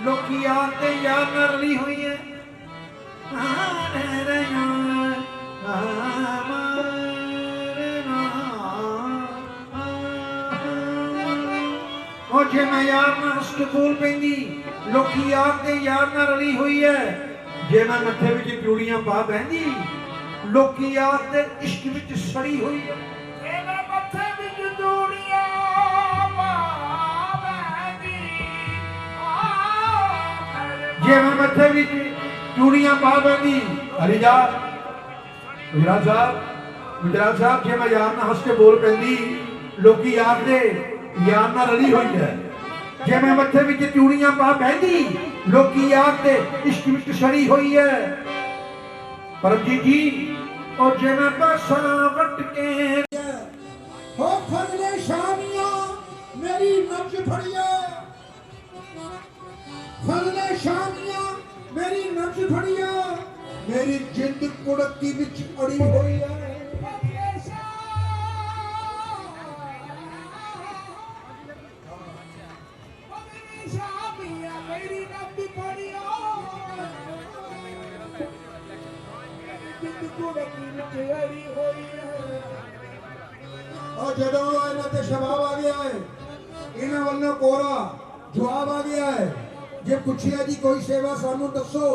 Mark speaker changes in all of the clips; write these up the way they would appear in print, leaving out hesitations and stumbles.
Speaker 1: लोकी आते यार नरली हुई है जे मैं यार ना हस के बोल पैंदी लोकी आते यार ना रली हुई है जे मैं मथे विच चूड़ियां पा बहंदी लोकी आते इश्क विच सड़ी हुई है जे मैं मथे विच चूड़ियां पा बहंदी जे मैं मथे विच चूड़ियां पा बहंदी अरे जा गुजरात साहब जे मैं यार ना हस के बोल पैंदी लोकी आते यार ना रली हुई है जे मैं मथे विच चूड़ियां पा बहंदी लोकी आते इश्क विच सड़ी हुई है परमजीत जी और जे मैं पासा वट के
Speaker 2: हो फजले शामिया मेरी नब्ज फड़िया फजले शामिया मेरी नब्ज फड़िया मेरी जिंद कुड़की विच अड़ी हुई है और जदों इन्हां ते शबाब आ गया है इन्हां वल्लों कोरा जवाब आ गया है जे पुछिया जी कोई सेवा सानू दसो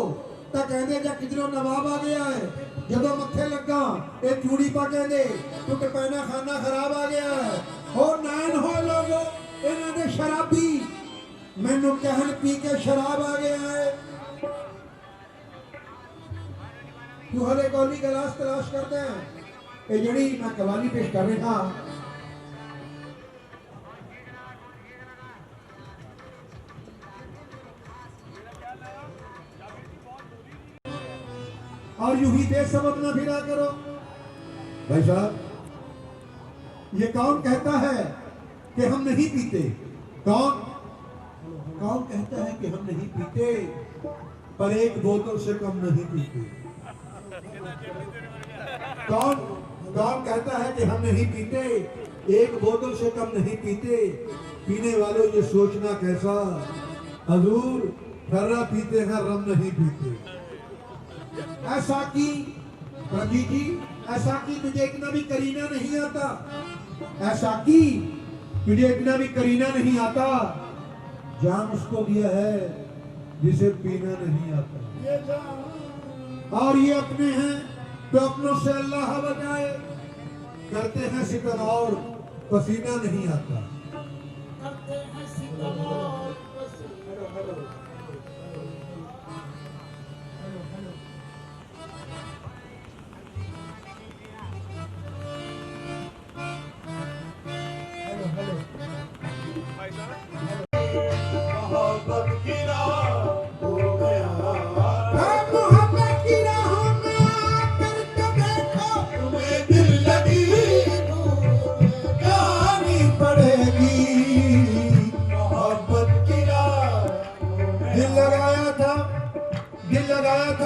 Speaker 2: तां कहंदे जा किधरों नवाब आ गया है जदों मत्थे लगा ये चूड़ी पा कहंदे टुट पैना खाना खराब आ गया है हो नैन हो लोगो इन्हां दे शराबी मैनू कहन पी के शराब आ गया है तू हले कौली गिलास तलाश करते हैं ये जड़ी मैं कवाली पेश कर रहा और यूं ही दे सबब ना फिरा करो भाई साहब ये कौन कहता है कि हम नहीं पीते कौन कहता है कि हम नहीं पीते पर एक बोतल से कम नहीं पीते कौन कहता है कि हम नहीं पीते एक बोतल से कम नहीं पीते पीने वालों ये सोचना कैसा हजूर फर्रा पीते हैं रम नहीं पीते ऐसा की रंजीत जी ऐसा की तुझे इतना भी करीना नहीं आता ऐसा की तुझे इतना भी करीना नहीं आता जान उसको दिया है जिसे पीना नहीं आता और ये अपने हैं तो अपनों से अल्लाह बचाए करते हैं सितम और पसीना नहीं आता करते हैं सितम और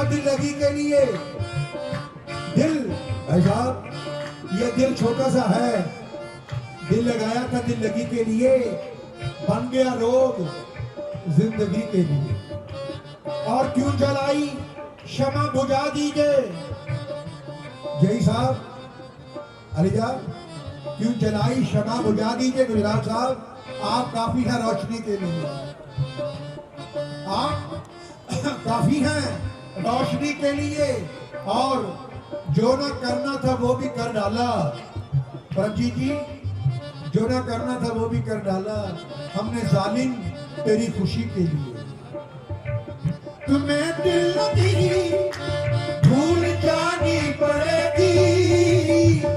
Speaker 2: दिल लगी के लिए दिल ऐसा ये दिल छोटा सा है दिल लगाया था दिल लगी के लिए बन गया रोग जिंदगी के लिए और क्यों जलाई क्षमा बुझा दीजिए जय साहब अलीजा क्यों जलाई क्षमा बुझा दीजिए गुजरात साहब आप काफी है रोशनी के लिए आप काफी हैं रोशनी के लिए और जो ना करना था वो भी कर डाला परमजीत जी जो ना करना था वो भी कर डाला हमने जालिम तेरी खुशी के लिए तुम्हें दिल लगी भूल जानी पड़ेगी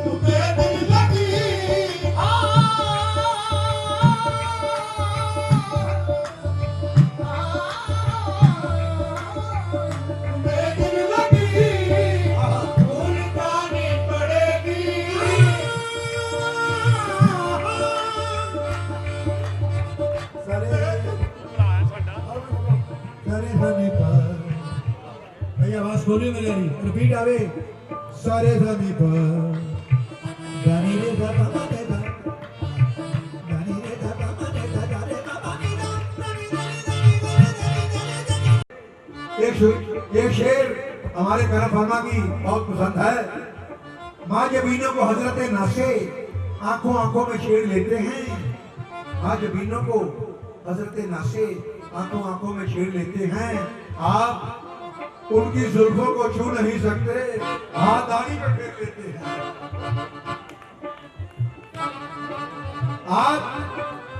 Speaker 2: तुम्हें दिल लगी बोलिए मेरे रिपीट आवे सारे धनी पर गानी रे गा मा दे गा गानी रे गा मा दे गा रे गा मा नी गा गानी रे गा मा दे गा
Speaker 1: एक शेर हमारे करम फरमा की बहुत पसंद है। माँ जबीनों को हजरत नासे आंखों आंखों में छेड़ लेते हैं। माँ जबीनों को हजरत नासे आंखों आंखों में छेड़ लेते हैं। आप उनकी जुल्फों को छू नहीं सकते, हाथ दाढ़ी पर फेर लेते हैं। आप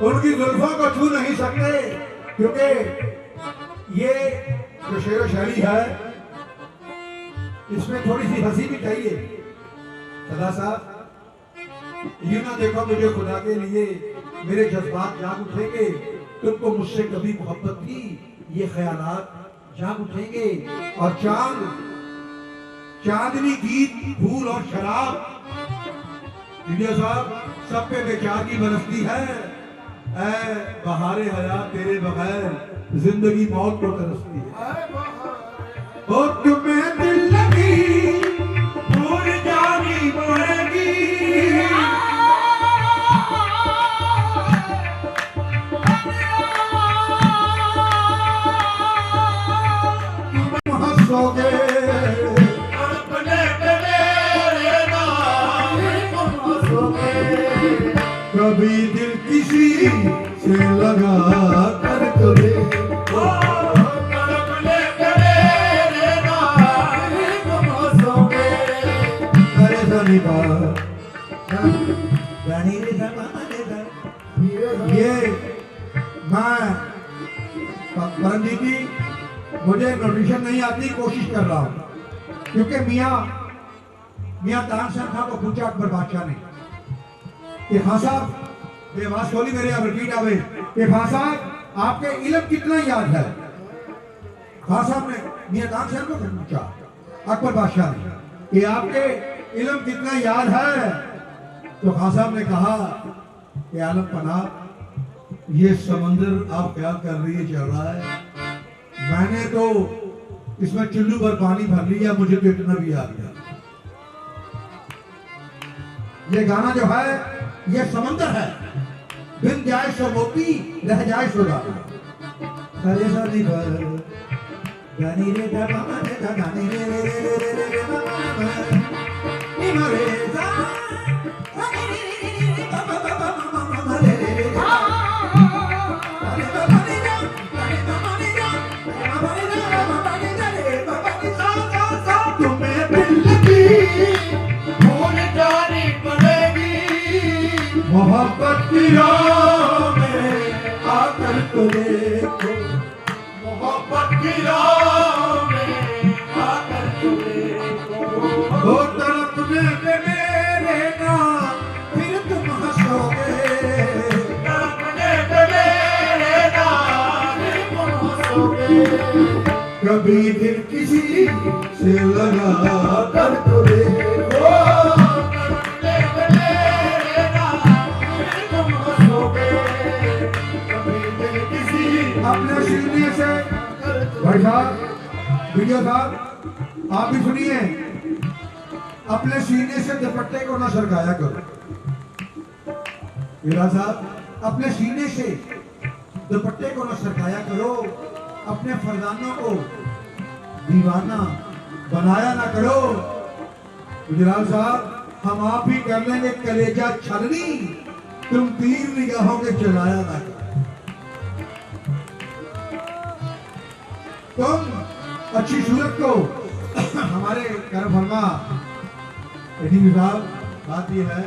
Speaker 1: उनकी जुल्फों को छू नहीं सकते, क्योंकि ये जो शेर व शायरी है इसमें थोड़ी सी हंसी भी चाहिए। सदा साहब, यूं ना देखो मुझे खुदा के लिए, मेरे जज्बात जाग उठेंगे। तुमको मुझसे कभी मोहब्बत थी, ये ख्यालात जाग उठेंगे। और चांदनी गीत फूल और शराब, इंडिया साहब सब पे बेचारगी बरसती है। ऐ बहारे हयात तेरे बगैर जिंदगी मौत को तरसती है। और तुम्हें दिल लगी भूल जानी पड़ेगी। तुम हंसोगे अपने मेरे नाम, तुम हंसोगे कभी दिल किसी से लगा कर तुम्हें। ये मैं परमजीत जी, मुझे नोटिशन नहीं आती, कोशिश कर रहा हूँ। क्योंकि मियाँ तानसेन खां को पूछा अकबर बादशाह ने कि खां साहब, ये आवाज खोली मेरे यहाँ रिपीट आवे कि खां साहब आपके इल्म कितना याद है। खां साहब ने मियाँ तानसेन को पूछा अकबर बादशाह ने कि आपके इल्म कितना याद है। तो खां साहब ने कहा कि आलम पनाह, ये समंदर आप क्या कर रही है चल रहा है, मैंने तो इसमें चुल्लू भर पानी भर लिया, मुझे तो इतना भी याद है। ये गाना जो है ये समंदर है, बिन जाए सो मोती रह जाए सो दाना। सरे सरी भर गानी रे दा मामा रे दा गानी रे रे रे रे रे रे मामा नी रे दा गानी रे रे रे रे बाबा बाबा मामा रे रे रे अरे बाबा रे रे अरे बाबा रे रे बाबा रे रे बाबा रे रे बाबा की सा तुम्हें दिल लगी भूल जानी पड़ेगी। मोहब्बत की राह में आकर तो देखो, मोहब्बत की राह में आकर तो देखो। वो तड़पने पे मेरे नाम फिर तुम हंसोगे, तड़पने पे मेरे नाम फिर तुम हंसोगे। कभी दिल किसी से लगा कर तो देखो, तड़पने पे मेरे नाम फिर तुम हंसोगे। कभी दिल किसी अपने सीने से, भाई साहब वीडियो साहब आप भी सुनिए, अपने सीने से दुपट्टे को ना सरकाया करो। वीरा साहब अपने सीने से दुपट्टे को ना सरकाया करो, अपने फरजानों को दीवाना बनाया ना करो। गुजराल साहब हम आप ही कर लेंगे कलेजा छलनी, तुम तीर निगाहों के चलाया ना करो। तुम अच्छी सूरत को हमारे करम फरमा एडीवी साहब, बात यह है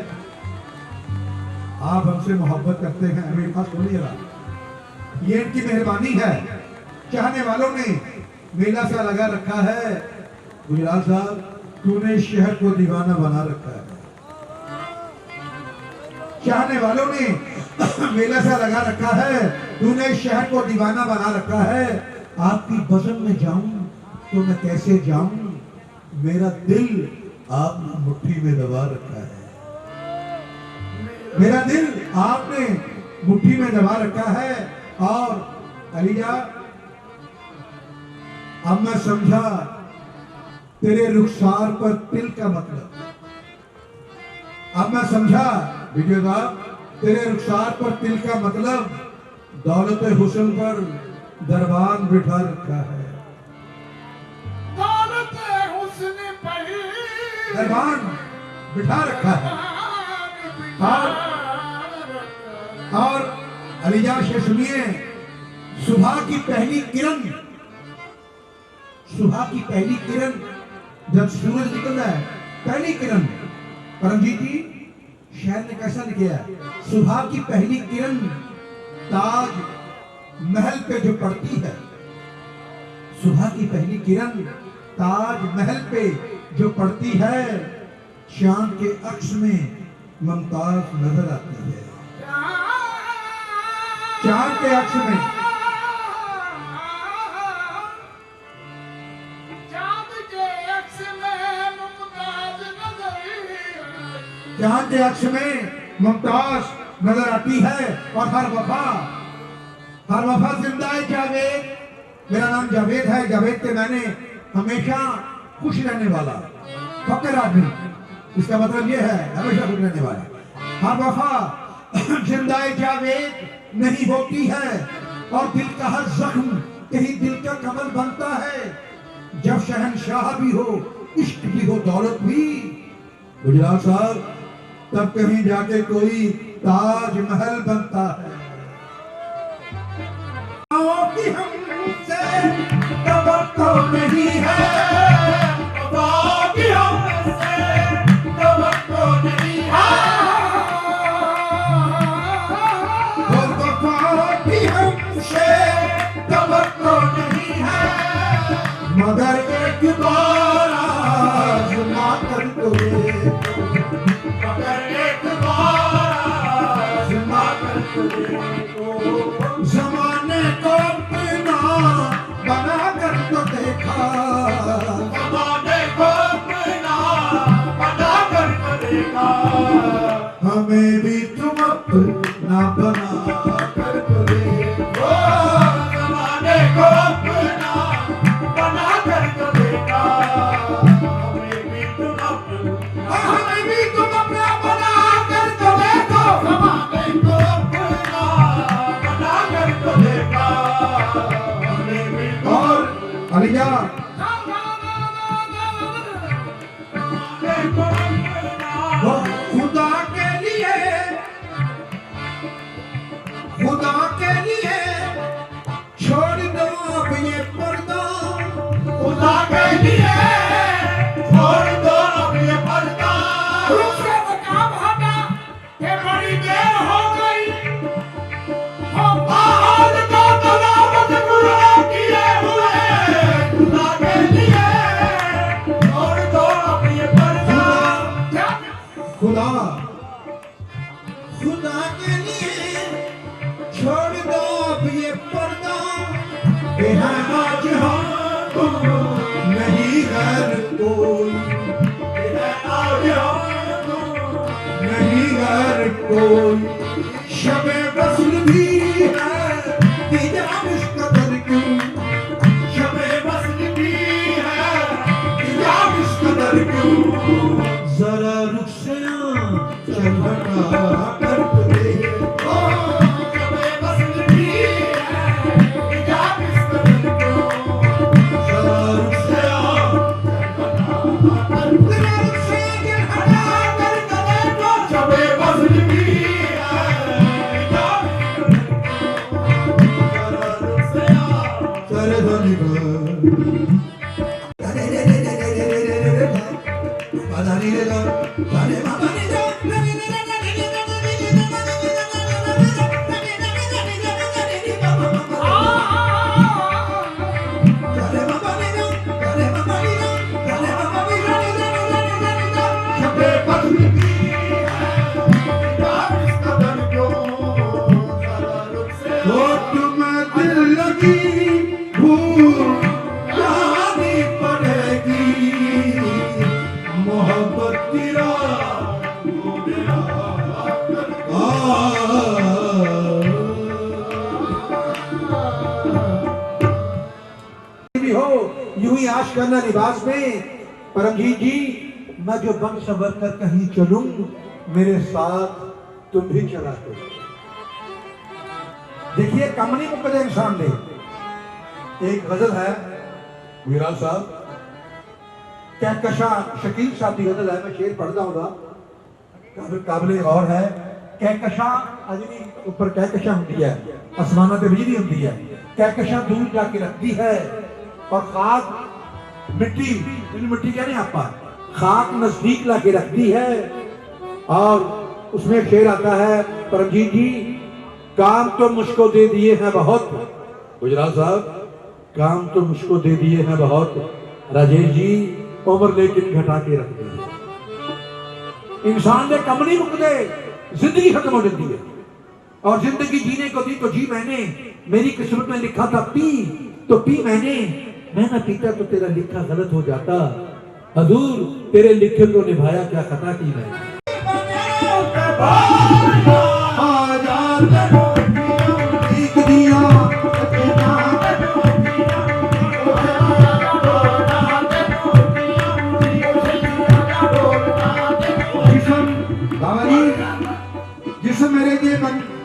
Speaker 1: आप हमसे मोहब्बत करते हैं, मेरे पास बोलिएगा, ये इनकी मेहरबानी है। चाहने वालों ने मेला सा लगा रखा है। गुजराल साहब तूने इस शहर को दीवाना बना रखा है। चाहने वालों ने मेला सा लगा रखा है, तूने इस शहर को दीवाना बना रखा है। आपकी बज़म में जाऊं तो मैं कैसे जाऊं, मेरा दिल आपने मुट्ठी में दबा रखा है। मेरा दिल आपने मुट्ठी में दबा रखा है। और अलीजा अब मैं समझा तेरे रुखसार पर तिल का मतलब, अब मैं समझा वीडियो साहब तेरे रुखसार पर तिल का मतलब दौलत हुस्न पर दरबान बिठा रखा है। दरबान बिठा रखा है। और अलीजा से सुनिए, सुबह की पहली किरण, सुबह की पहली किरण जब सूरज निकलता है, पहली किरण, परमजीत जी शायर ने कैसा लिखा है, सुबह की पहली किरण ताज महल पे जो पड़ती है, सुबह की पहली किरण ताज महल पे जो पड़ती है, चांद के अक्स में मुमताज नजर आती है। चांद के अक्स में, चांद के अक्स में मुमताज नजर आती है। और हर वफा जिंदा है जावेद, मेरा नाम जावेद है, जावेद के मैंने हमेशा खुश रहने वाला, फकर आदमी, इसका मतलब यह है हमेशा खुश रहने वाला। हर वफा जिंदा है जावेद नहीं होती है, और दिल का हर जख्म कहीं दिल का कमल बनता है। जब शहंशाह भी हो, इश्क भी हो, दौलत भी, गुजरात साहब, तब कहीं जाके कोई ताज महल बनता है। कि हमसे तवक्को नहीं है, कि हमसे तवक्को नहीं है, कि हमसे तवक्को नहीं है, मगर एक बार आज़मा कर तो देखो, मगर एक बार आज़मा कर तो देखो, ज़माने को अपना बना कर तो देखा, ज़माने को अपना बना कर तो देखा, हमें भी तुम अपना बना कर तो देखो, ज़माने को अपना बना कर तो देखा, हमें भी तुम अपना बना कर तो देखो, ज़माने को अपना बना कर तो देखा, हमें भी। और अलीजा वो खुदा के लिए, खुदा के लिए छोड़ दो अब ये पर्दा, खुदा के लिए छोड़ दो अब ये पर्दा,
Speaker 3: रुके वो काम हटा के बड़ी देर हो गई, हो बाहर का तलावत कुरान किए हुए, खुदा के लिए छोड़ दो अब ये पर्दा,
Speaker 1: खुदा खुदा के लिए छोड़ दो अब ये पर्दा, बेहद आज हम तुम नहीं घर कोई, बेहद आज हम तुम नहीं घर कोई, शबे वस्ल भी है हिजाब इस कदर क्यों, शबे वस्ल भी है हिजाब इस कदर क्यों, जरा रुक से चल हटा कर तो देखो,
Speaker 3: शबे वस्ल भी है हिजाब इस कदर क्यों,
Speaker 1: जरा रुक से
Speaker 3: जरा रुक से हटा कर तो देखो, शबे वस्ल भी है हिजाब इस कदर क्यों, जरा रुक से
Speaker 1: करे धनी बदानी रे गा जाने बदानी जा जाने बदानी जा जाने बदानी जा जाने बदानी जा,
Speaker 3: शबे वस्ल भी है हिजाब इस कदर क्यों, जरा रुक से
Speaker 1: वो तुम्हें दिल लगी भूल कहानी पड़ेगी, मोहब्बत की राह वो मेरा भी हो यूं ही आश करना लिबास में। परमजीत जी, मैं जो बन सवर कर कहीं चलूं, मेरे साथ तुम भी चला करो। देखिए कमनी मुकदे इंसान ने एक गजल है वीरा साहब, कहकशा शकील साहब की गजल है, मैं शेर पढ़दा हूं, काबिल गौर है। कहकशा अजनी ऊपर कहकशा होती है, आसमाना ते बिजली होती है, कहकशा दूर जाके रखती है और खाक मिट्टी, मिट्टी कहने आपा, खाक नजदीक लाके रखती है। और उसमें एक शेर आता है, परमजीत जी काम तो मुझको दे दिए हैं बहुत, गुजराल साहब काम तो मुझको दे दिए हैं बहुत, राजेश जी उम्र लेकिन घटा के रख दी। इंसान ने कम नहीं मुकते, जिंदगी खत्म हो जाती है। और जिंदगी जीने को दी तो जी मैंने, मेरी किस्मत में लिखा था पी तो पी मैंने, मैं ना पीता तो तेरा लिखा गलत हो जाता, हजूर तेरे लिखे को निभाया क्या खता की मैंने।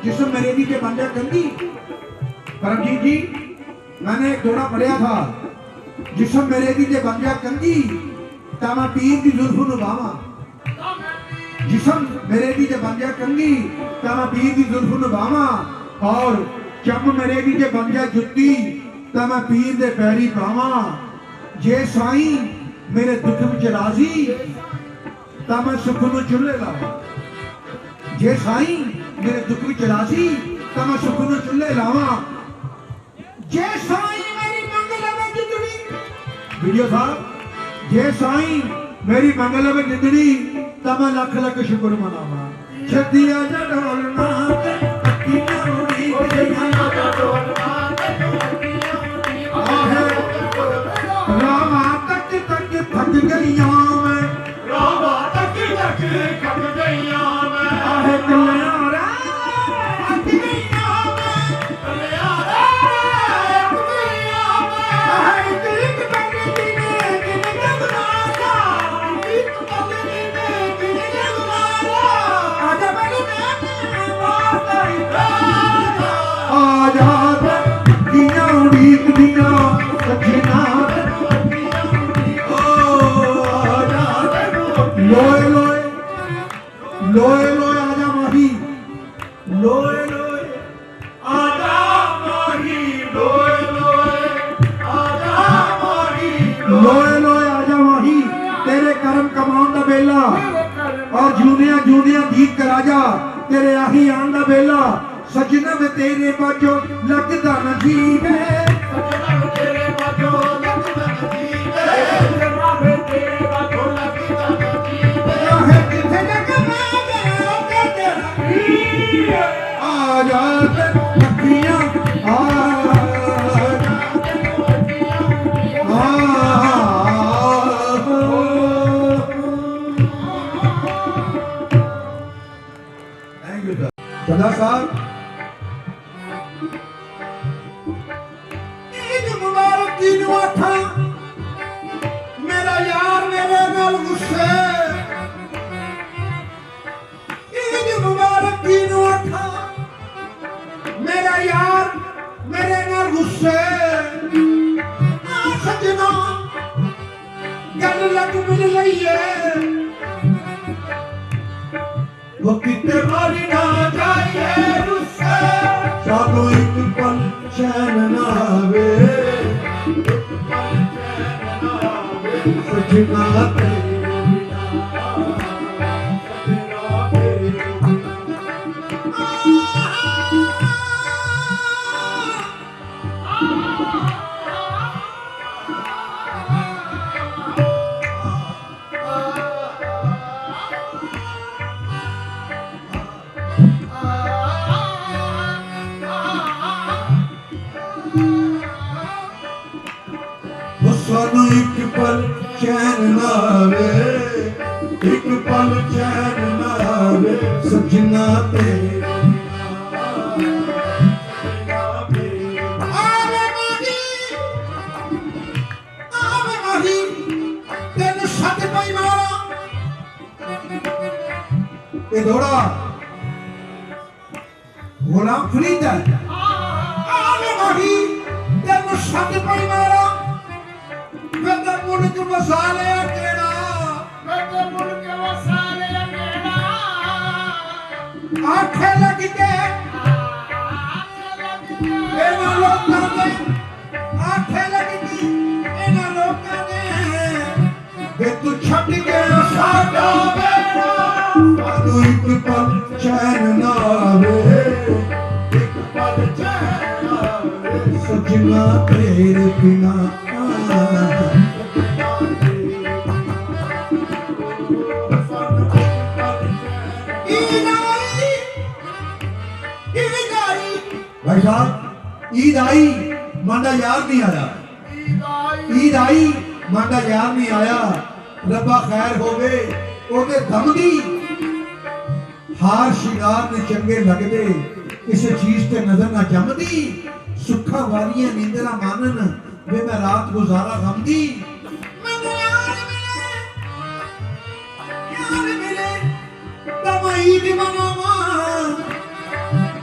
Speaker 1: जिसम मेरे दी के बंजा कंदी, परमजीत जी मैंने एक जोड़ा पढ़िया था, जिसम मेरे दी के बंजा कंदी तामा पीर दी जुल्फ नुभावा, जिसम मेरे दी के बंजा कंदी तामा पीर दी जुल्फ नुभावा, और चम मेरे दी के बंजा जुत्ती तामा पीर दे पैरी पावा, जे साईं मेरे दुख विच राजी तामा सुख नु चुल्हे लावा, जे साईं मेरे दुख विच राजी तामा सुख नु चुल्हे लावा, जे साईं मेरी मंगल में जिंदड़ी, वीडियो साहब, जे साईं मेरी मंगल में जिंदड़ी तामा लख लख शुक्र मनावा, छतिया ढोलना ते अखियां उड़ी गईयां रामा तक तक थक गईयां मैं,
Speaker 3: रामा तक तक थक गईयां मैं,
Speaker 1: आहे कल्याण
Speaker 3: थक गईयां मैं, कल्याण थक गईयां मैं,
Speaker 1: आहे एक तक दिने किने गुनाहा,
Speaker 3: एक पल में किने गुनाहा,
Speaker 1: आजा बलू
Speaker 3: आजाद
Speaker 1: दिया उड़ीक दिया सजना लोए लोए लोए लोए आजा माही, लोए लोए
Speaker 3: आजा माही, लोए लोए आजा माही,
Speaker 1: लोए लोए आजा माही, तेरे करम कमाउन दा बेला और जूनिया जूनिया गीत कराजा, तेरे आही आन दा बेला, सजना में तेरे बाजो लगदा नजीब है,
Speaker 3: सजना तेरे बाजो लगदा नजीब है, सजना तेरे बाजो लगदा नजीब है,
Speaker 1: है किथे जग में गया के तेरा वीर, आजा ते अखियां थैंक यू सर। सदा साहब ईद मुबारक दी नु आखा, मेरा यार मेरे नाल गुस्से, ईद मुबारक दी नु आखा, मेरा यार मेरे नाल गुस्से, आ सजना गल लग मिल लईए, वो किते मारी ना जाइए रुस्से, सानू एक पल चैन ना आवे, सजना तेरे बिना, सजना तेरे सानू एक पल चैन ना आवे, एक पल चैन ना आवे, सजना तेरे आवे माही तेन सच पई मारा, ये दौड़ा गुलाम फरीद है, आवे माही तेन सच पई मारा, मुल्क बसा लिया के
Speaker 2: आंखें लग के एना लोकां दे आंखें लग के एना लोकां दे वे तू छट गया साडा बेड़ा सानू एक पल चैन ना आवे एक पल चैन ना आवे सजना तेरे बिना भाई साहब ईद आई मांडा यार नहीं आया ईद आई मांडा यार नहीं आया रब्बा खैर होवे ओदे दम दी हार शिंगार ने चंगे लगदे किसी चीज ते नजर ना जमदी सुखा वालियां नींदरा मानन वे मैं रात गुजारा गम दी मैनू यार मिले तब ईद मनावा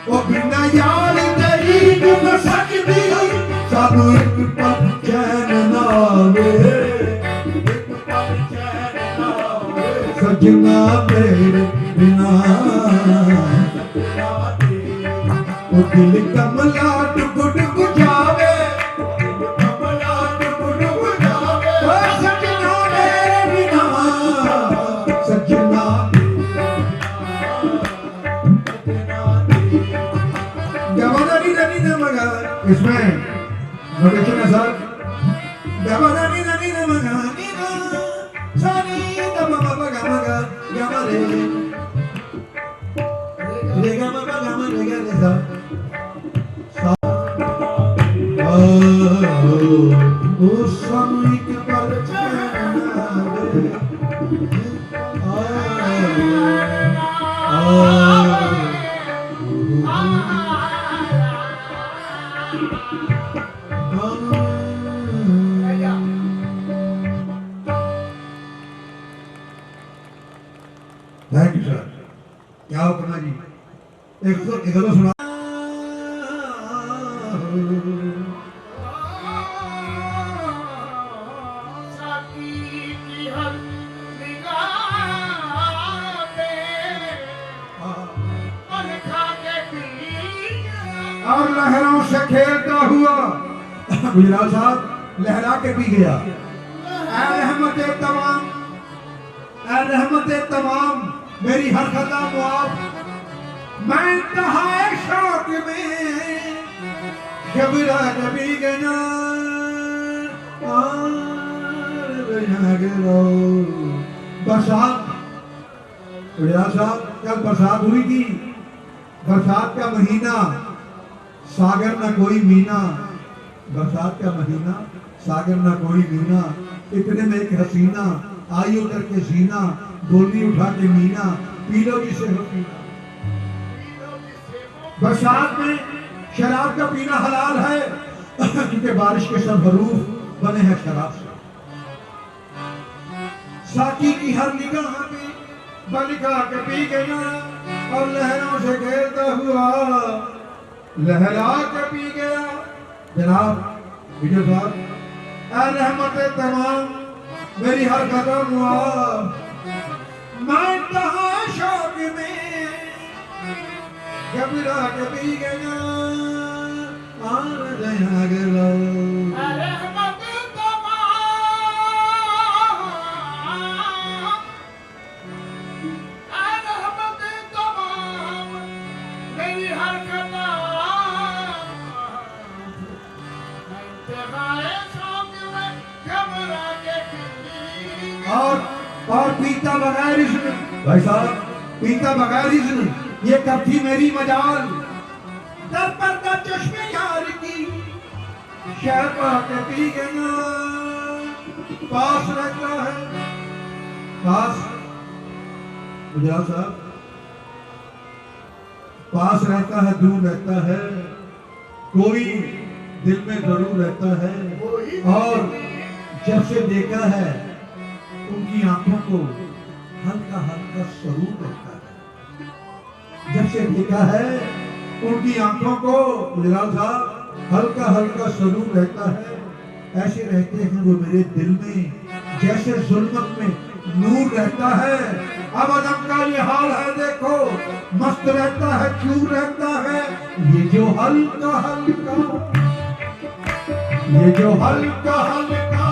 Speaker 2: ओ बिना यार तेरी न सकदी सानू एक पल चैन ना आवे एक पल चैन ना आवे सजना मेरे बिना ओ दिल कमला डुब डुब जावे कमला डुब डुब जावे ओ सजना मेरे बिना सजना गवानी ननी नमगा इसमें नोटेशन है सर गवानी ननी नमगा नीना सानी दममा बगा मगा गमरे रे गमा बगा मगा रे सा ओ सामूहिक पर थैंक यू सर क्या हुक्म है जी एक तो सुना और लहरों से खेलता हुआ गुजराल साहब लहरा के पी गया ऐ रहमत तमाम मेरी हर खता मुआफ मैं इंतहाए शौक में घबरा कभी गया बरसात गुजराल साहब कल बरसात हुई थी बरसात का महीना सागर ना कोई मीना बरसात का महीना सागर ना कोई मीना इतने में एक हसीना आई उतर के सीना बोली उठा के मीना पी लो जिसे हो पीना बरसात में शराब का पीना हलाल है क्योंकि बारिश के सब हरूफ बने हैं शराब से साकी की हर निगाह में बलिका के पी गया और लहरों से घेरता हुआ लहरा के पी गया जनाब विजय साहब रहमत तमाम मेरी हर कदम मैं कहा शौक में घबरा के पी गया और पीता बगैर इज्न भाई साहब पीता बगैर इज्न ये कब थी मेरी मजाल दर पर का चश्मे यार की शहर पाके पी गया पास रहता है पास गुजराल साहब पास रहता है दूर रहता है कोई दिल में जरूर रहता है और जब से देखा है उनकी आंखों को हल्का हल्का स्वरूप रहता है जब से देखा है उनकी आंखों को गुजराल साहब हल्का हल्का स्वरूप रहता है ऐसे रहते हैं वो मेरे दिल में जैसे जुल्मत में नूर रहता है
Speaker 1: अब अदम का ये हाल है देखो, मस्त रहता है क्यों रहता है, ये जो हल्का हल्का, ये जो हल्का हल्का,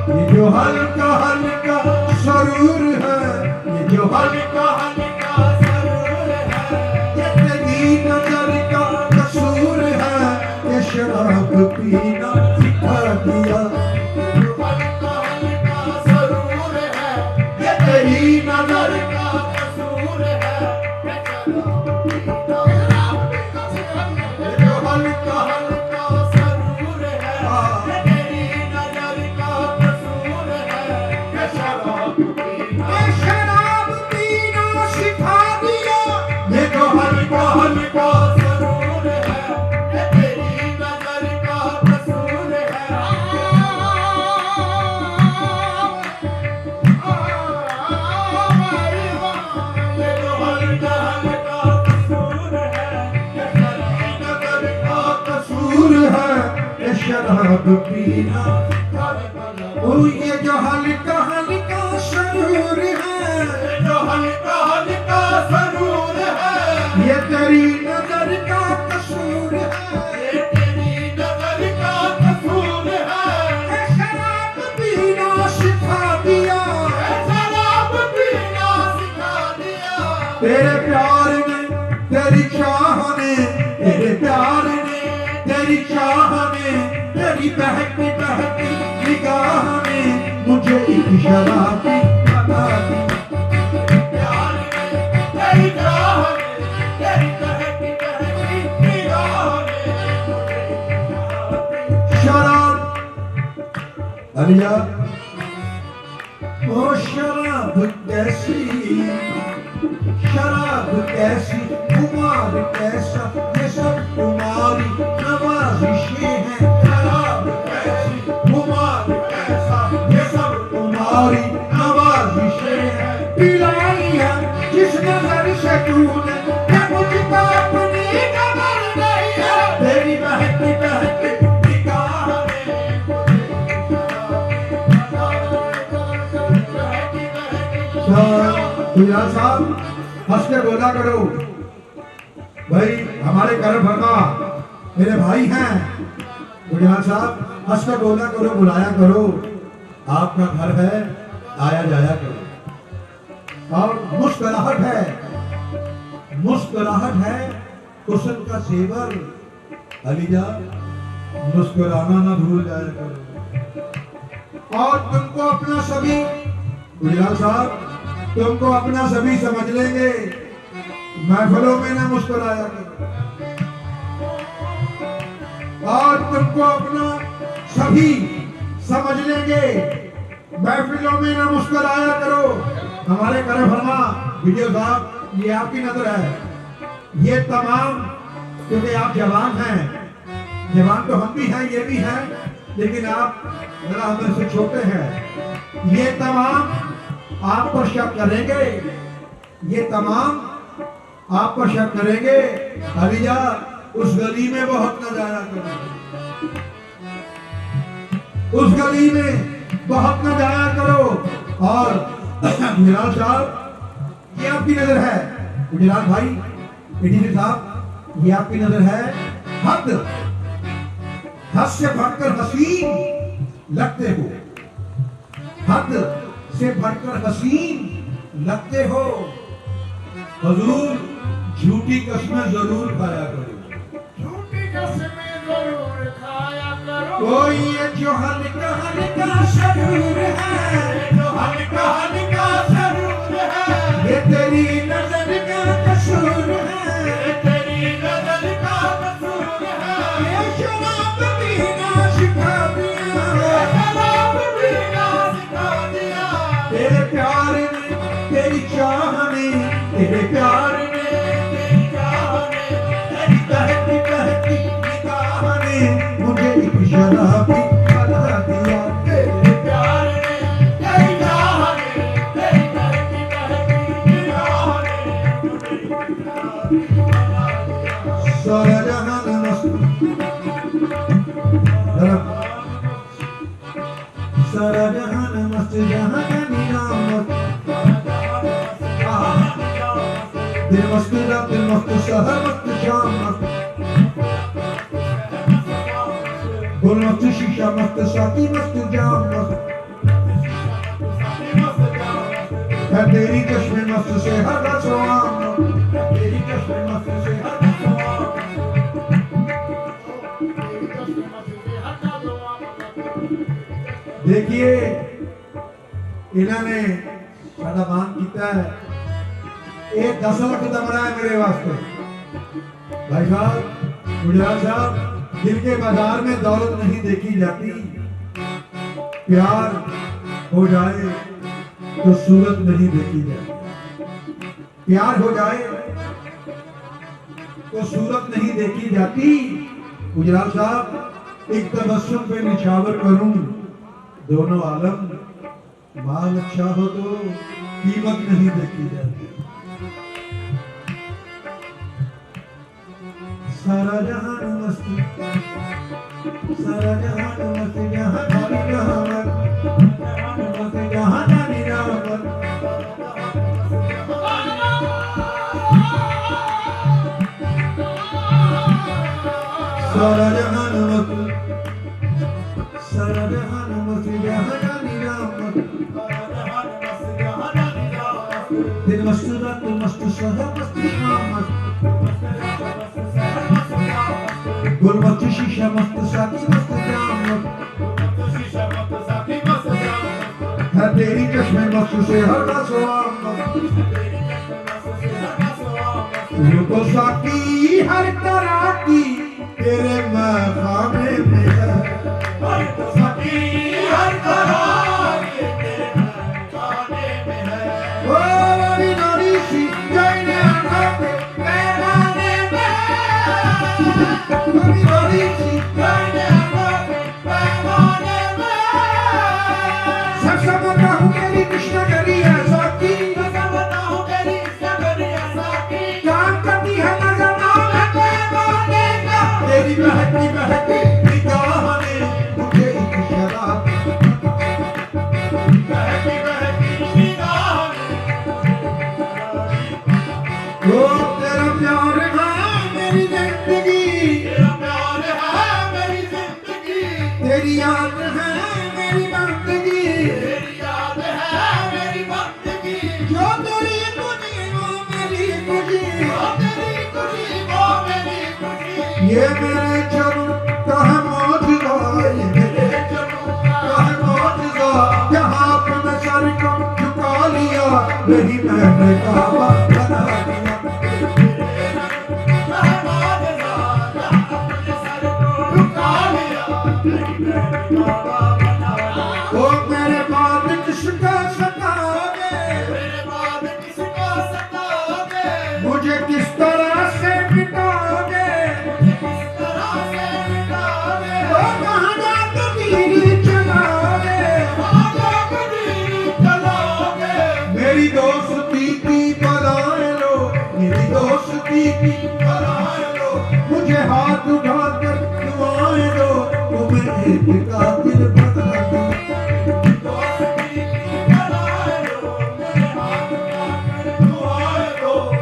Speaker 1: ये जो हल्का हल्का सरूर है, ये जो हल्का हल्का सरूर है, ये तेरी नजर का कसूर है, ये शराब पीना सिखा दिया, हल्का हल्का सरूर है, ये तेरी नजर का कसूर है, ये शराब पीना, ये जो हल्का हल्का सरूर है, ये तेरी नजर का कसूर है, ये शराब पीना सिखा दिया, ये जो हल्का हल्का सरूर है, ये तेरी नजर का कसूर है, ये जो हल्का हल्का कसूर है, ये तेरी नजर का कसूर है, ये शराब पीना, ओ ये जो हल्का हल्का सरूर है, ये जो हल्का हल्का सरूर है, ये तेरी नजर का कसूर है, ये तेरी नजर का कसूर है, ये शराब पीना सिखा दिया, ये शराब पीना सिखा दिया, तेरे प्यार ने, तेरी चाह ने, तेरे प्यार ने, तेरी चाह ने, तेरी बहकी बहकी निगाह ने मुझे एक शराबी बना दी, प्यार ने, तेरी चाह ने, तेरी बहकी बहकी निगाह ने मुझे एक शराब, अलिया ओ शराब कैसी, शराब कैसी, कुमार कैसा, ये सब तुम्हारी नवाजिशें हैं, शराब कैसी, कुमार कैसा, ये सब तुम्हारी नवाजिशें हैं, पिलाई है जिस नजर से तूने, ये मुझको अपनी कदर नहीं है, तेरी बहकी बहकी निगाह ने गुजरात साहब हंस के बोला करो भाई, हमारे घर भरमा मेरे भाई हैं, गुजरात साहब हंस के बोला करो, बुलाया करो, आपका घर है, आया जाया करो, और मुस्कुराहट है, मुस्कुराहट है कुशन का सेवर, अलीजा मुस्कुराना ना भूल जाया करो, और तुमको अपना सभी, गुजरात साहब तुमको अपना सभी समझ लेंगे, महफिलों में ना मुस्कुराया करो, और तुमको अपना सभी समझ लेंगे, महफिलों में ना मुस्कुराया करो, हमारे करे फरमा वीडियो साहब ये आपकी नजर है, ये तमाम, क्योंकि आप जवान हैं, जवान तो हम भी हैं, ये भी हैं, लेकिन आप जरा हमें से छोटे हैं, ये तमाम आप पर शक करेंगे, ये तमाम आप पर शक करेंगे, अलीजा उस गली में बहुत न जाया करो, उस गली में बहुत न जाया करो, और गुजरात साहब ये आपकी नजर है, गुजरात भाई एडीजी साहब ये आपकी नजर है, हद हद से बढ़कर हसीन लगते हो, हद से बढ़कर हसीन लगते हो, हुजूर झूठी कसमें जरूर खाया करो,
Speaker 3: झूठी कसमें जरूर खाया करो,
Speaker 1: कोई ये जो हल्का हल्का सरूर है,
Speaker 3: जो हल्का हल्का सरूर है,
Speaker 1: ये तेरी नजर का कसूर है,
Speaker 3: ये तेरी नजर का कसूर है,
Speaker 1: ये शराब पीना सिखा दिया,
Speaker 3: ये शराब पीना सिखा दिया,
Speaker 1: तेरे प्यार ने, तेरी चाह ने, तेरे प्यार ने,
Speaker 3: तेरी चाह ने,
Speaker 1: तेरी बहकी बहकी निगाह ने मुझे एक शराबी बना दिया,
Speaker 3: तेरे प्यार ने, तेरी चाह ने, तेरी बहकी बहकी निगाह ने मुझे बना दिया,
Speaker 1: सारा जहान मस्त, सारा जहान मस्त, जहां का निजाम मस्त,
Speaker 2: दिन मस्त रात मस्त शहर मस्त शाम मस्त गुल मस्त शीशा मस्त साथी मस्त जाम मस्त है तेरी चश्मे मस्त से हर का सवाम तेरी चश्मे मस्त से हर का सवाम देखिए इन्होंने साडा मान किया है ये 10 लाख का बड़ा है मेरे वास्ते भाई साहब गुजरात साहब दिल के बाजार में दौलत नहीं देखी जाती प्यार हो जाए तो सूरत नहीं देखी जाती प्यार हो जाए तो सूरत नहीं देखी जाती गुजरात साहब एक तबस्सुम पे निछावर करूं दोनों आलम माल अच्छा हो तो कीमत नहीं देखी जाती सारा जहान मस्त जहां नानी रहमत मस्त जहां नानी रहमत सारा जहान मस्त जहां नानी रहमत दिन मस्त रात मस्त शहर मस्त शाम मस्त गुल मस्त शीशा मस्त साथी मस्त जाम है तेरी चश्मे मस्त से हर का सवाम यूं तो साकी हर तरह की तेरे मकामे में है हर तो साकी हर तरह की तेरे मकामे में है ओ वाली नारी सी जाने आके पैमाने में वाली नारी सी जाने आके पैमाने में सब समझता हूँ तेरी कृष्ण करी है साकी समझता हूँ तेरी कृष्ण करी है साकी काम करती है नजर नाम है पैमाने का तेरी बहती बहती निगाह ने मुझे एक शराब बहती बहती निगाह ने ओ तेरा प्यार है मेरी जिंदगी तेरा प्यार है मेरी जिंदगी तेरी याद है मेरी बंदगी तेरी याद है मेरी बंदगी जो तेरी खुशी वो मेरी खुशी जो तेरी खुशी वो मेरी खुशी ये मेरे चरण का है मौजूदा ये मेरे चरण का है मौजूदा यहाँ अपने सर को झुका लिया वही मैंने काबा बना दिया ओ मेरे बाद किसका सताओगे मेरे बाद किसका सताओगे मुझे किस तरह से मिटाओगे मुझे किस तरह से मिटाओगे ओ कहाँ जाकर तीर चलाओगे कहाँ जाकर तीर चलाओगे मेरी दोस्ती की बलाएं लो मेरी दोस्ती की बलाएं लो मुझे हाथ उठाकर दुआएं दो तुम्हें एक कातिल बना दूं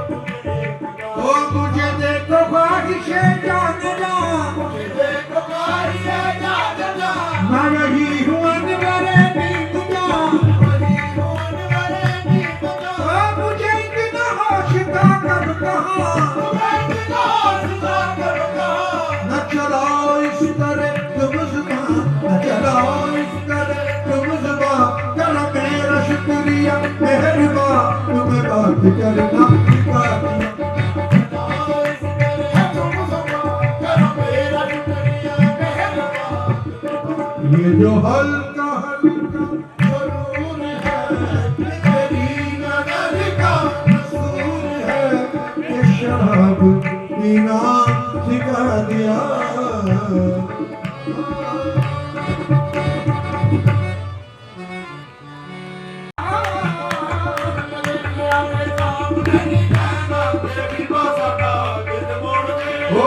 Speaker 2: ओ मुझे देखो ख्वाहिशे जानना मुझे देखो ख्वाहिशे जानना मैं वही हूँ अनवरे नींद जा वही हूँ अनवरे नींद जा ओ मुझे इतना होश का कब कहाँ मुझे इतना होश का कब कहाँ न चलाओ इस तरह तुम जुबान न चलाओ इस तरह तुम जुबान करो मेरा शुक्रिया मेहरबान तुम्हें बात करना सिखा दिया ये जो हल्का हल्का जरूर है तेरी नजर का कसूर है कि शराब पीना सिखा दिया ओ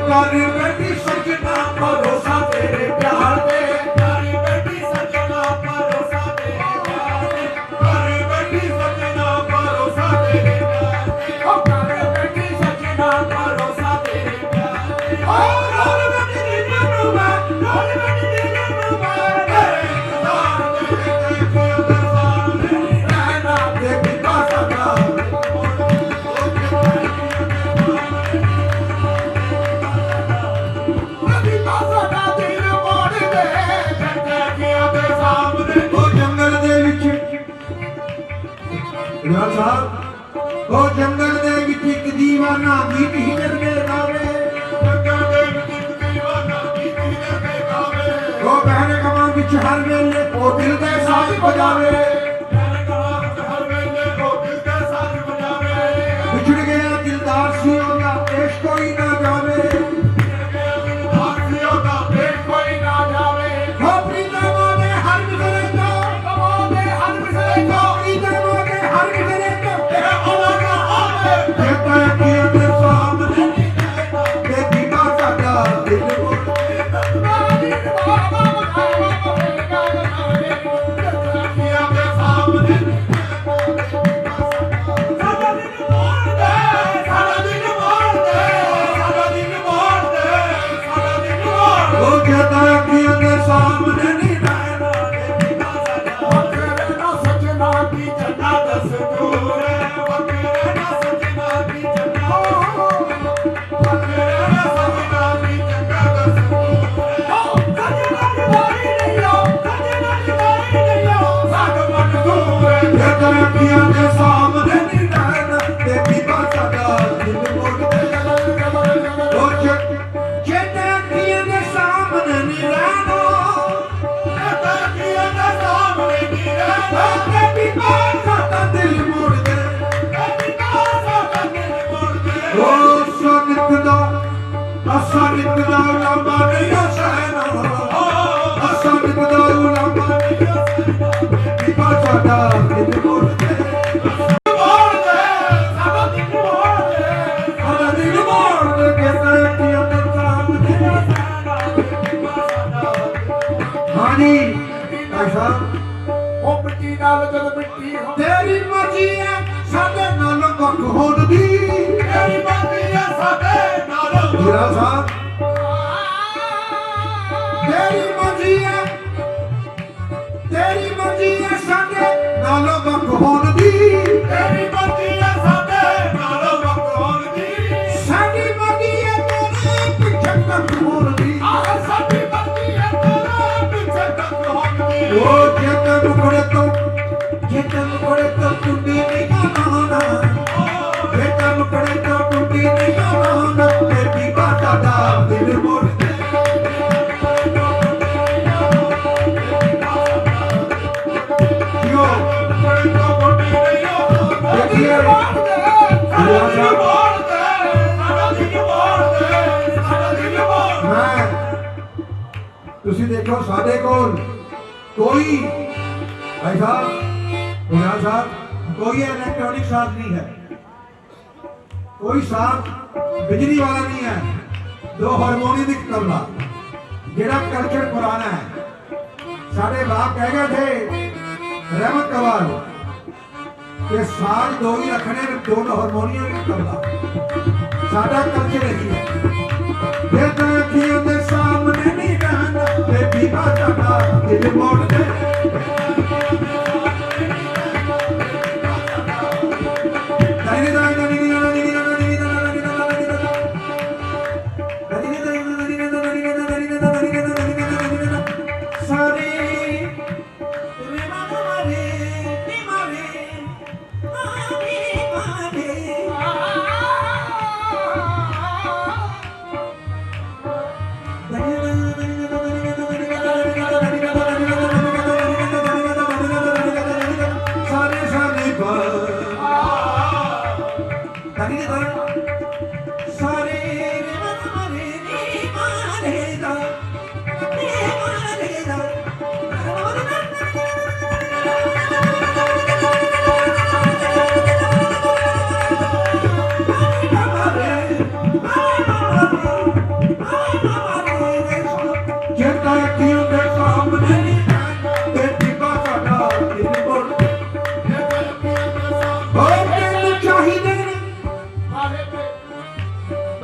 Speaker 2: काली बेटी सजना भरोसा तेरे प्यार पे काली बेटी सजना भरोसा तेरे प्यार पे काली बेटी सजना भरोसा तेरे प्यार पे ओ काली
Speaker 1: ਸਾਹਿਬ ਉਹ ਜੰਗਲ ਦੇ ਵਿੱਚ ਇੱਕ ਦੀਵਾਨਾ ਗੀਤ ਹੀ ਕਰਦੇ ਗਾਵੇ ਉਹ ਬਹਿਣ ਕਮਾਂ ਵਿੱਚ ਹਰ ਵੇਲੇ ਉਹ ਦਿਲ ਦੇ ਸਾਜ਼ ਵਜਾਵੇ ਵਿਛੜ ਗਿਆ ਦਿਲਦਾਰ ਸੀ ਉਹਦਾ ਪੇਸ਼ ਕੋਈ ਨਾ ਜਾਵੇ तेरी मर्जी है साडे नाल वख होण दी तेरी मर्जी है साडे नाल मेरा साहब तेरी मर्जी है साडे नाल वख होण दी तेरी मर्जी है साडे नाल वख होण दी साडी मर्जी है तेरे पिछे तक होण दी साडी मर्जी है तेरे पिछे तक होण दी ओ जे तैनूं बड़े तो टूटी नहीं आना बेटा मुकड़े तो टूटी नहीं आना बेटी बाटा दा दिल मोड़ दे यो मुकड़े तो टूटी नहीं आना देखिए मैं तुसी देखो साडे कोल कोई भाई साहब गुजरात साहब कोई इलेक्ट्रॉनिक साथ नहीं है कोई साथ बिजली वाला नहीं है दो हारमोनियम एक तबला जेड़ा कल्चर पुराना है साढ़े बाप कह गए थे रहमत कवाल के साल दो ही रखने में दो हारमोनियम एक तबला साडा कल्चर यही है बेटा अखियों के सामने नहीं रहना बेबी बाटा दा दिल मोड़ दे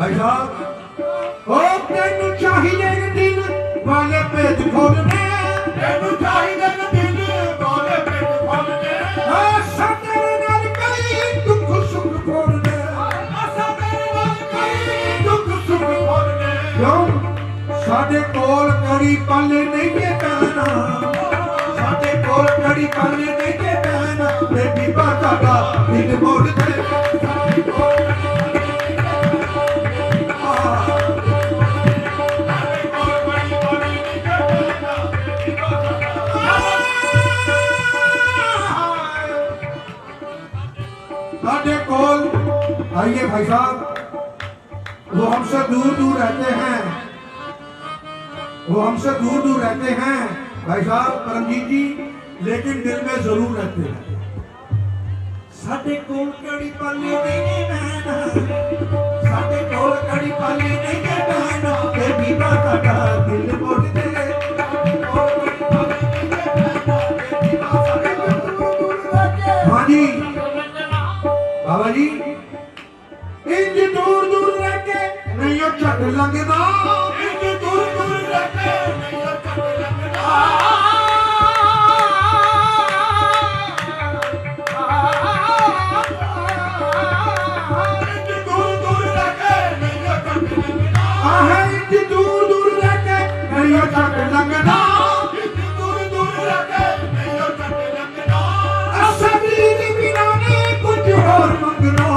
Speaker 1: भाई साहब ओ तेनू चाहिए दिल वाले पेट खोलने तेनू चाहिए दिल वाले पेट खोलने आ सदर नाल कई दुख सुख खोलने आ सदर नाल कई दुख सुख खोलने क्यों साडे कोल कड़ी पाले नहीं के कहना साडे कोल कड़ी पाले नहीं के कहना ते बीबा साडा दिल मोड़ दे साडे कोल आइए भाई साहब वो हमसे दूर दूर रहते हैं वो हमसे दूर दूर रहते हैं भाई साहब परमजीत जी लेकिन दिल में जरूर रहते हैं साडे कोल कड़ी पाली नहीं बहना साडे कोल कड़ी पाली नहीं बहना ते बीबा साडा दिल मोड़ दे हाँ जी बाबा जी इंज दूर दूर रह के नहीं झट लगना इंज दूर दूर रह के नहीं झट लगना इंज दूर दूर रह के नहीं झट लगना इंज दूर दूर रह के नहीं झट लगना इंज दूर दूर रह के नहीं झट लगना असली बिना ने कुछ और मंगना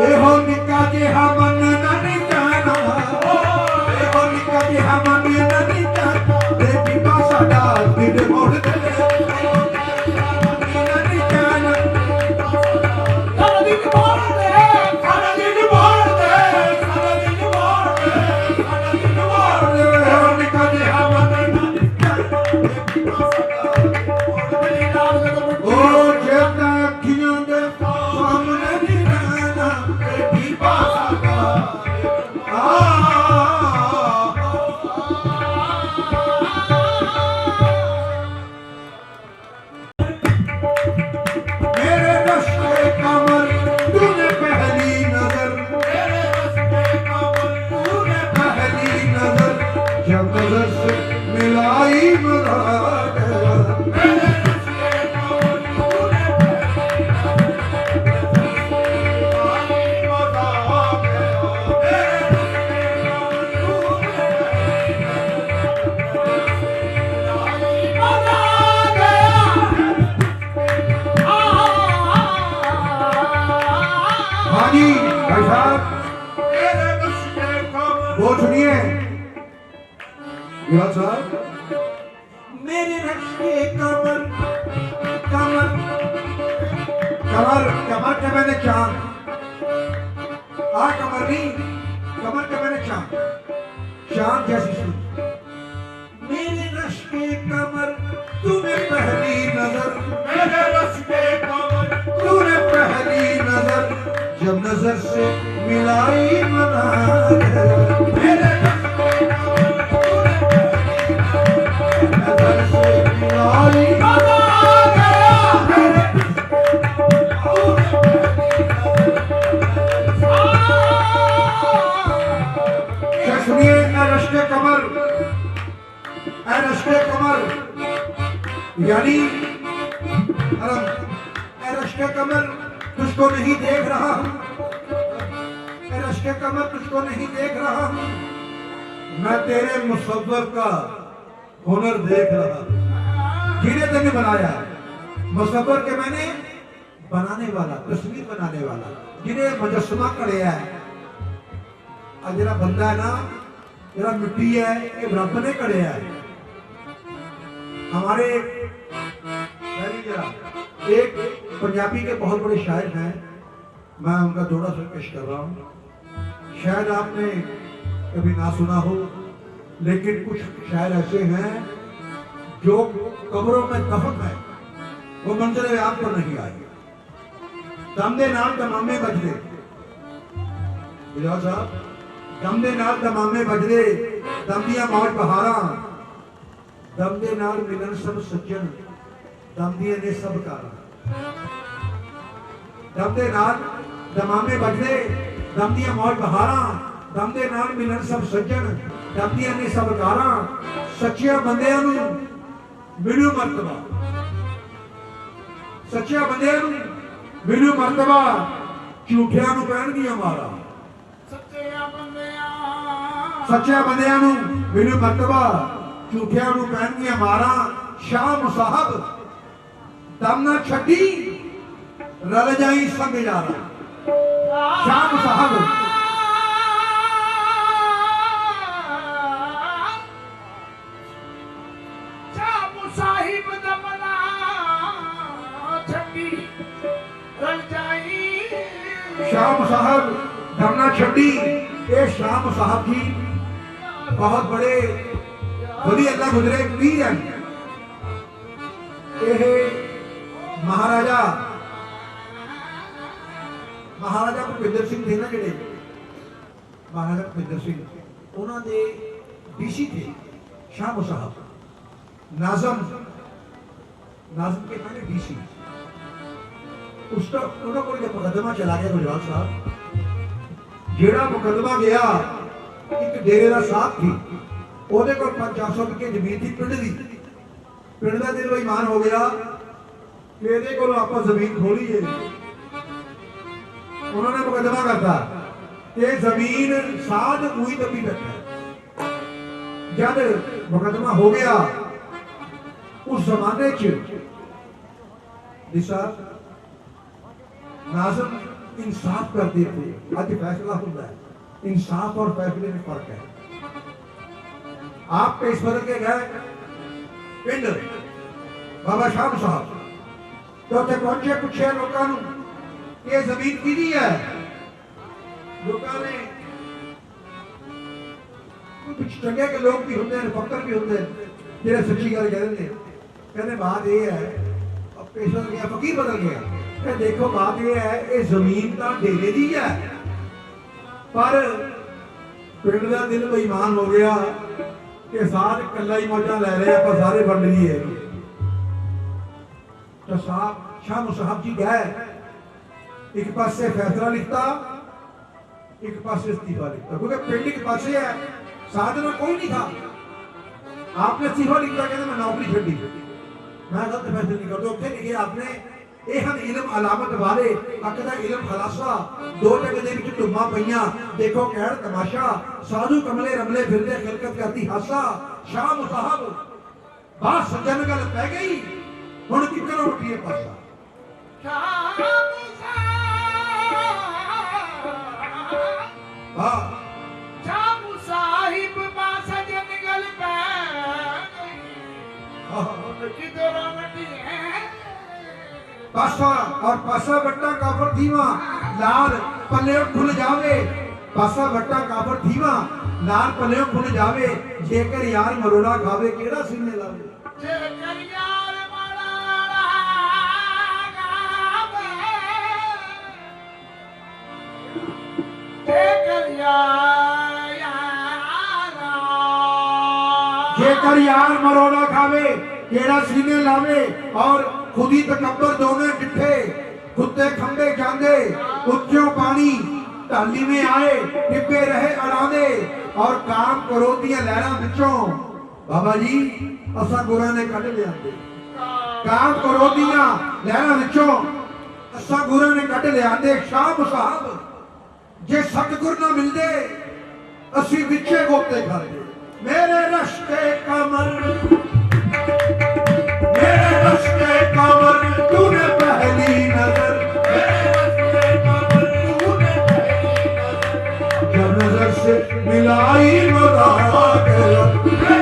Speaker 1: एहो निका जिहा मन नहीं जाना एहो निका जिहा मन नहीं जाना ते बीबा साडा दिल मोड़ दे नहीं जाना सारा दिन मोड़ दे सारा दिन मोड़ दे सारा दिन मोड़ दे सारा दिन मोड़ दे एहो निका जिहा मन नहीं जाना ते बीबा साडा ओ जेता अखियां दे सामने नहीं रहना ते बीबा साडा मेरे रस्ते कमर तूने पहली नजर मेरे रस्ते कमर तूने पहली नजर जब नजर से मिलाई मजा गया मेरे रस्ते कमर तूने हाँ जी भाई साहब वो सुनिए विराज साहब मेरे रस्ते कमर कमर कमर कमर के मैंने चांद कमर नहीं कमर के मैंने चांद चांद जैसी सुन मेरे रस्ते कमर तूने पहली नजर मेरे रस्ते कमर तूने पहली नजर जब नजर से मिलाई मना मेरे रस्ते कमर तूने पहली नजर से मिलाई मना सुनिए रश्के कमर यानी रश्के कमर तुझको नहीं देख रहा हूं रश्के कमर तुझको नहीं देख रहा हूं मैं तेरे मुसव्वर का हुनर देख रहा हूं जिन्हें तूने बनाया मुसव्वर के मैंने बनाने वाला तस्वीर बनाने वाला जिन्हें मुजस्समा कढ़िया है जरा बंदा है ना जरा मिट्टी है ये रब ने कढ़िया है हमारे एक पंजाबी के बहुत बड़े शायर हैं मैं उनका जोड़ा सा पेश कर रहा हूँ शायद आपने कभी ना सुना हो लेकिन कुछ शायर ऐसे हैं जो कब्रों में दफन है वो मंजर आप पर नहीं आए दमदे नाल दमामे बजदे साहब दमदे नाल दमामे बजदे दमदियां मौज बहारा दमदे नाल मिलन सब सज्जन दमदियां ने सब कारा दमदे नाल दमामे बजदे दमदियां मौज बहारा दमदे नाल मिलन सब सज्जन दमदियां ने सब कारा सच्चिया बंदियां नूं मिलू मर्तबा सच्चिया बंदियां नूं मिलू मर्तबा झूठियां नूं कहणगियां मारा सच्चे बंदियां नूं मिलू मर्तबा झूठियां नूं कहणगियां मारा शाम साहब दम ना छड़ी रल जाई संग यारा शाम साहब
Speaker 3: शाम साहिब दमना छड़ी रल जाई
Speaker 1: शाम साहब दम ना छड़ी ये शाम साहब जी बहुत बड़े बड़ी अल्लाह गुजरे पीर हैं ਇਹ ਮਹਾਰਾਜਾ ਭੁਪਿੰਦਰ ਸਿੰਘ थे ना ਜਿਹੜੇ महाराजा भुपिंदर सिंह उन्होंने डीसी थे शाह साहब नाजम के पहले डीसी उसका उन्होंने को जब मुकदमा चला गया गुजरात साहब जेड़ा मुकदमा गया एक डेरे का साथ थी ਉਹਦੇ ਕੋਲ 500 ਰੁਪਏ ਜ਼ਮੀਨ ਸੀ ਪਿੰਡ ਦੀ ਪਿੰਡ ਦਾ ਦਿਲ ਬੇਈਮਾਨ ਹੋ ਗਿਆ ਕਿ ਇਹਦੇ ਕੋਲ ਆਪਾਂ ਜ਼ਮੀਨ ਖੋਲੀਏ ਉਹਨਾਂ ਨੇ ਮੁਕੱਦਮਾ ਕਰਤਾ ਕਿ ਜ਼ਮੀਨ ਸਾਧ ਉਹੀ ਦੱਬੀ ਬੈਠਾ ਜਦ ਮੁਕੱਦਮਾ ਹੋ ਗਿਆ ਉਸ ਜ਼ਮਾਨੇ 'ਚ ਦਿਸ਼ਾ नाज़िम इंसाफ करते थे आज फैसला होता है इंसाफ और फैसले में फर्क है आप पेश बदल के गए पिंड बाबा शाम साहब तो उत्थे पहुंचे पूछे लोगों को ये जमीन किहदी है लोगों ने कुछ चंगे के लोग भी होंगे फकर भी होंगे जेडे सच्ची गल कहते बात ये है अब पेश बदल गया फकीर बदल गया ਤੇ ਦੇਖੋ ਬਾਤ ਇਹ ਹੈ ਇਹ ਜ਼ਮੀਨ ਤਾਂ ਡੇਰੇ ਦੀ ਹੈ ਪਰ ਪਿੰਡ ਦਾ ਦਿਲ ਬੇਈਮਾਨ ਹੋ ਗਿਆ ਕਿ ਸਾਧ ਇਕੱਲਾ ਹੀ ਮੌਜਾਂ ਲੈ ਰਹੇ ਆਪਾਂ ਸਾਰੇ ਵੰਡ ਲਈਏ ਤਾਂ शाह साहब जी गए एक पासे फैसला लिखता एक पासे इस्तीफा लिखता क्योंकि पिंड एक पासे है साधना कोई नहीं था आपने इस्तीफा लिखता कहते मैं नौकरी छड़ी मैं गलत फैसले नहीं करता उत्थे लिखे आपने इलम अलामत वाले अकदा इलम खलासा दो जगह दे विच धुम्मा पईयां देखो कहर तमाशा साधु कमले रमले फिरदे खिलकत करती हासा शाह साहब बात सज्जन गल पै गई हुण किकरो उठिए पासा हां
Speaker 3: शाम साहिब बा सज्जन गल पै गई
Speaker 1: हां
Speaker 3: किधर मटी है
Speaker 1: पासा और पासा बट्टा काफर धीमा लाल पल्ले खुल जावे पासा बट्टा काफर धीमा लाल पल्ले खुल जावे जेकर यार मरोड़ा खावे केड़ा सीने लावे
Speaker 3: जेकर यार मरोड़ा खावे
Speaker 1: जेकर यार मरोड़ा खावे केड़ा सीने लावे और खुदी तकबर दोने डिठे कुत्ते खंबे जांदे उच्चों पानी ढाली में आए डिब्बे रहे अड़ादे और काम करोदियां लहरां विचों बाबा जी असा गुरां ने कढ लियांदे काम करोदियां लहरां विचों असा गुरां ने कढ लियांदे शाह साहब जे सतगुर ना मिलदे असी विचे गोते खांदे मेरे रश्ते कमर मेरे रश्ते कमर तूने पहली नजर मेरे रश्ते कमर तूने पहली नजर जब नजर से मिलाई मदा गया मेरे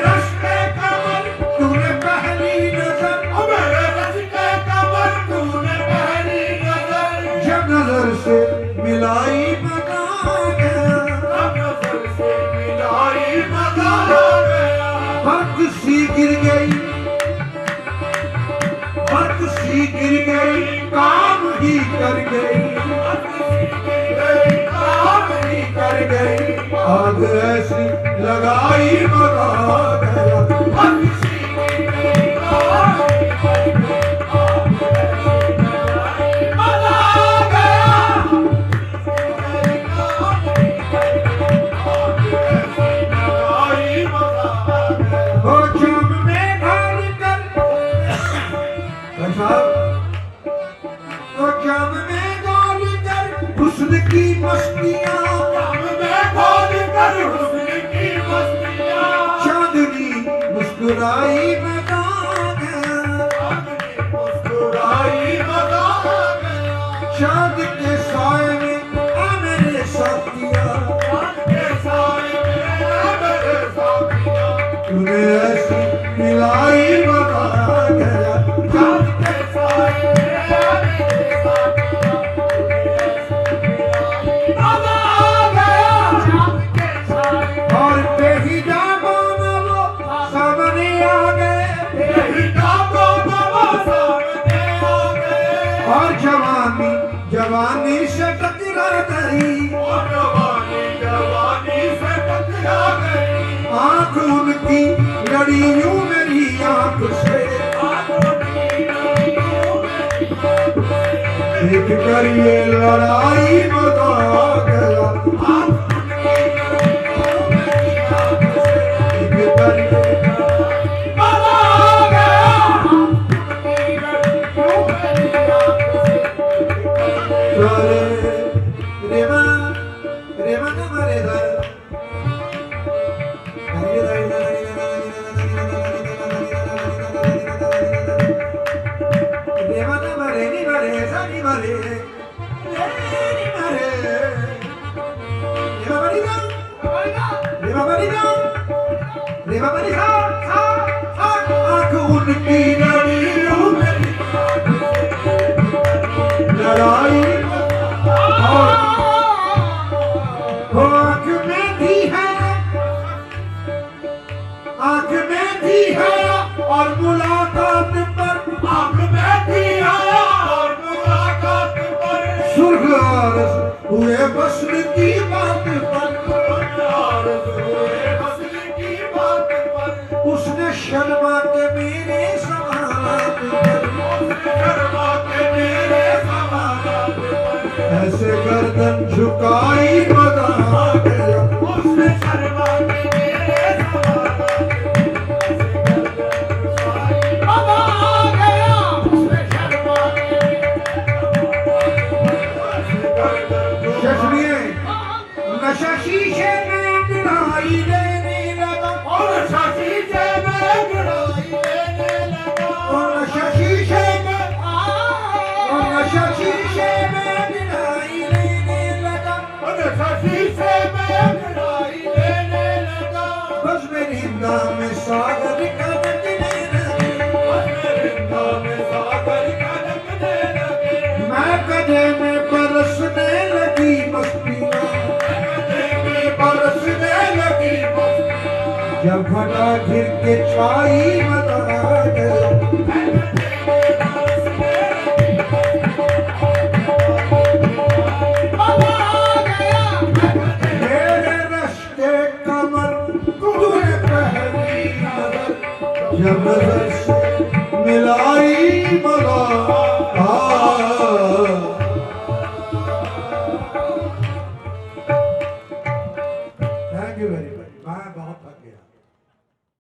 Speaker 1: रश्ते कमर तूने पहली नजर मदा गया ओ मेरे रश्ते कमर तूने पहली नजर से मिलाई मदा गया नजर से मिलाई मदा गया बर्क सी गिर गई काम ही कर गई काम ही कर गई आग ऐसी लगाई मदा गया बर्क सी गिर गई काम ही कर गई मुस्कुराई मदा गया,
Speaker 3: मुस्कुराई मदा गया,
Speaker 1: चांद के साए में आ मेरे साथिया,
Speaker 3: चांद के साए में मेरे साथिया,
Speaker 1: तूने ऐसी मिलाई मदा गया,
Speaker 3: चांद के साए में मेरे साथिया, मदा गया, चांद के साए
Speaker 1: और बेहिजाबाना वो सामने आ गए,
Speaker 3: यही काबो बाबा सामने आ गए,
Speaker 1: और जवानी जवानी से टकरा गई,
Speaker 3: और जवानी जवानी से टकरा गई,
Speaker 1: आंख उनकी लड़ी यूं मेरी आंख से, देख कर ये लड़ाई बता गया, देख कर ये सारे रेवा रेवा न मरे दा, रेवा न मरे नी मरे सा नी मरे नी मरे, रेवा मरी दा, रेवा मरी दा, रेवा मरी सा सा सा, आँख उनकी लड़ी यूं मेरी लड़ाई और आँख में भी है, आँख में भी है और मुलाकात पर,
Speaker 3: आँख में भी आया और मुलाकात पर,
Speaker 1: सुर्ख आरज़ हुए वस्ल की बात पर,
Speaker 3: फसल की बात पर,
Speaker 1: उसने शर्मा के मेरे समात पर,
Speaker 3: शर्मा के मेरे समानात पर,
Speaker 1: ऐसे गर्दन झुकाई मदा गया,
Speaker 3: उसने शर्मा के मेरे समानात मदा गया, उसने शर्मा के
Speaker 1: शशनिए नशा शीशे में गिराई लेने लगा,
Speaker 3: और शशि से मैं गुड़ाई लेने लगा,
Speaker 1: और नशा शीशे में, और नशा शीशे में गिराई लेने लगा,
Speaker 3: और शशि से मैं गुड़ाई लेने लगा,
Speaker 1: बस मेरी नाम में सागर कदकने लगे,
Speaker 3: बस मेरे नाम सागर कदकने लगे,
Speaker 1: मैं कदे में बरसने लगी मस्तियाँ,
Speaker 3: देवी बरसने लगी मस्तियाँ,
Speaker 1: जब घटा घिर के छाई मदा गया, मेरे रश्ते कमर तूने पहली नजर, जब नजर से मिलाई मदा थैंक यू वेरी मच, मैं बहुत